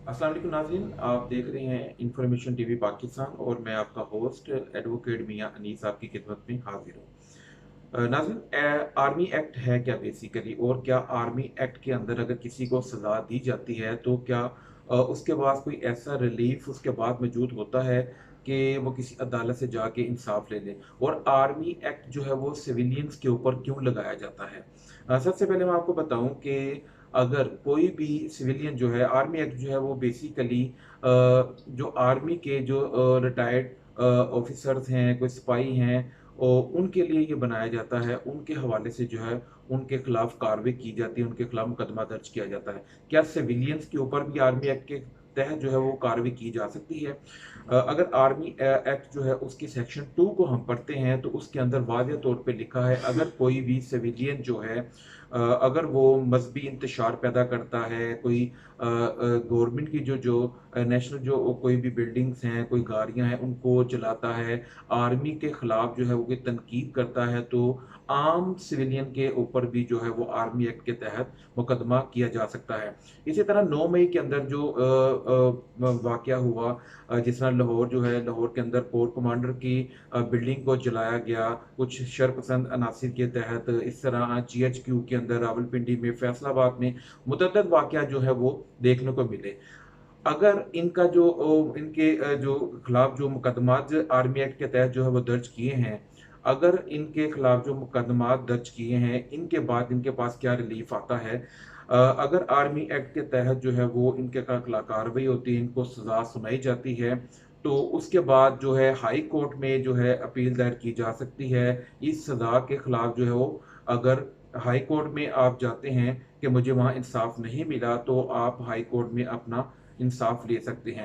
अस्सलाम वालेकुम नाज़रीन, आप देख रहे हैं इंफॉर्मेशन टीवी पाकिस्तान और मैं आपका होस्ट एडवोकेट मियां अनीस आपकी खिदमत में हाजिर हूँ। नाज़रीन, आर्मी एक्ट है क्या बेसिकली, और क्या आर्मी एक्ट के अंदर अगर किसी को सज़ा दी जाती है तो क्या उसके बाद कोई ऐसा रिलीफ उसके बाद मौजूद होता है कि वो किसी अदालत से जाके इंसाफ ले ले। और आर्मी एक्ट जो है वो सिविलियंस के ऊपर क्यों लगाया जाता है। सबसे पहले मैं आपको बताऊं कि अगर कोई भी सिविलियन जो है, आर्मी एक्ट जो है वो बेसिकली जो आर्मी के जो रिटायर्ड ऑफिसर्स हैं, कोई सिपाही हैं, और उनके लिए ये बनाया जाता है। उनके हवाले से जो है उनके खिलाफ कार्रवाई की जाती है, उनके खिलाफ मुकदमा दर्ज किया जाता है। क्या सिविलियंस के ऊपर भी आर्मी एक्ट के तहत जो है वो कार्रवाई की जा सकती है? अगर आर्मी एक्ट जो है उसकी सेक्शन 2 को हम पढ़ते हैं तो उसके अंदर वाज़ेह तौर पे लिखा है, अगर कोई भी सिविलियन जो है अगर वो मजहबी इंतशार पैदा करता है, कोई गवर्नमेंट की जो नेशनल जो कोई भी बिल्डिंग्स हैं, कोई गाड़ियां हैं, उनको चलाता है, आर्मी के खिलाफ जो है वो कोई तनकीद करता है, तो आम सिविलियन के ऊपर भी जो है वो आर्मी एक्ट के तहत मुकदमा किया जा सकता है। इसी तरह 9 मई के अंदर जो वाकया हुआ, जिस तरह लाहौर जो है, लाहौर के अंदर कोर कमांडर की बिल्डिंग को जलाया गया कुछ शरपसंद अनासिर के तहत। इस तरह GHQ के अंदर रावलपिंडी में, फैसलाबाद में मुतअद्दिद वाकया जो है वो देखने को मिले। अगर इनका जो इनके जो खिलाफ जो मुकदमात आर्मी एक्ट के तहत जो है वो दर्ज किए हैं, अगर इनके खिलाफ जो मुकदमात दर्ज किए हैं, इनके बाद इनके पास क्या रिलीफ आता है। अगर आर्मी एक्ट के तहत जो है वो इनके खिलाफ कार्रवाई होती है, इनको सजा सुनाई जाती है, तो उसके बाद जो है हाई कोर्ट में जो है अपील दायर की जा सकती है। इस सजा के खिलाफ जो है वो, अगर हाई कोर्ट में आप जाते हैं कि मुझे वहाँ इंसाफ नहीं मिला, तो आप हाई कोर्ट में अपना इंसाफ ले सकते हैं।